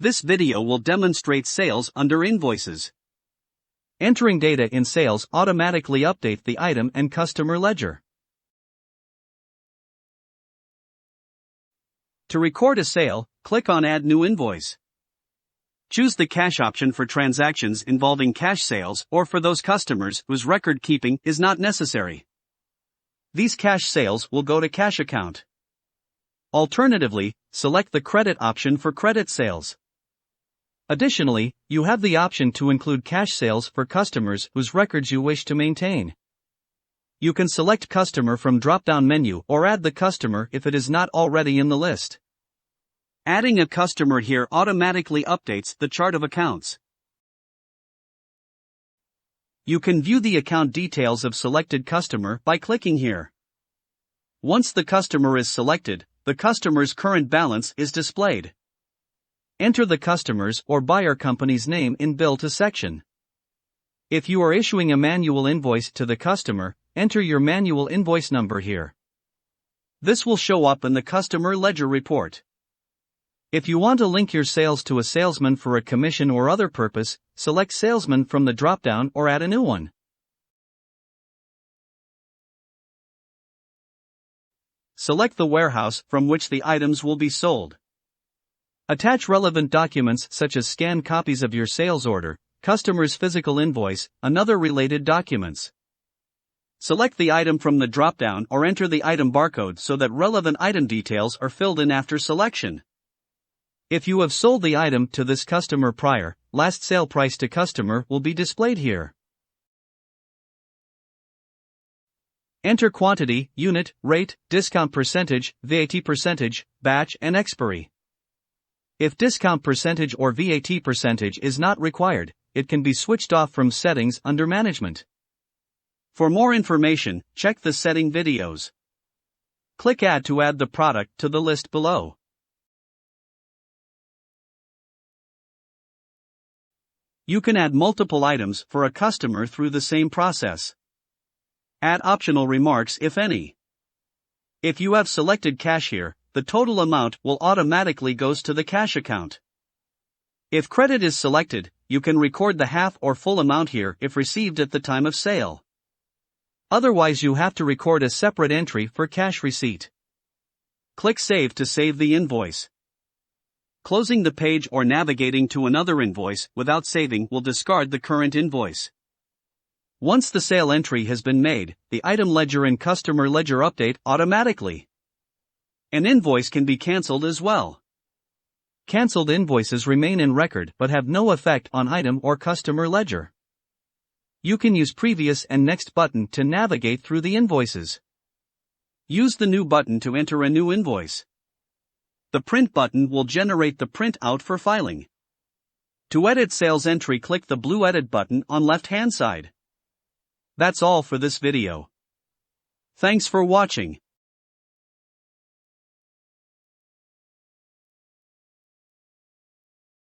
This video will demonstrate sales under invoices. Entering data in sales automatically update the item and customer ledger. To record a sale, click on Add New Invoice. Choose the cash option for transactions involving cash sales or for those customers whose record keeping is not necessary. These cash sales will go to cash account. Alternatively, select the credit option for credit sales. Additionally, you have the option to include cash sales for customers whose records you wish to maintain. You can select customer from drop-down menu or add the customer if it is not already in the list. Adding a customer here automatically updates the chart of accounts. You can view the account details of selected customer by clicking here. Once the customer is selected, the customer's current balance is displayed. Enter the customer's or buyer company's name in Bill to section. If you are issuing a manual invoice to the customer, enter your manual invoice number here. This will show up in the customer ledger report. If you want to link your sales to a salesman for a commission or other purpose, select Salesman from the drop-down or add a new one. Select the warehouse from which the items will be sold. Attach relevant documents such as scanned copies of your sales order, customer's physical invoice, and other related documents. Select the item from the drop-down or enter the item barcode so that relevant item details are filled in after selection. If you have sold the item to this customer prior, last sale price to customer will be displayed here. Enter quantity, unit, rate, discount percentage, VAT percentage, batch, and expiry. If discount percentage or VAT percentage is not required, it can be switched off from settings under management. For more information, check the setting videos. Click Add to add the product to the list below. You can add multiple items for a customer through the same process. Add optional remarks if any. If you have selected cash here, the total amount will automatically goes to the cash account. If credit is selected, you can record the half or full amount here if received at the time of sale. Otherwise you have to record a separate entry for cash receipt. Click Save to save the invoice. Closing the page or navigating to another invoice without saving will discard the current invoice. Once the sale entry has been made, the item ledger and customer ledger update automatically. An invoice can be cancelled as well. Cancelled invoices remain in record but have no effect on item or customer ledger. You can use Previous and Next button to navigate through the invoices. Use the New button to enter a new invoice. The Print button will generate the printout for filing. To edit sales entry, click the blue Edit button on left-hand side. That's all for this video. Thanks for watching.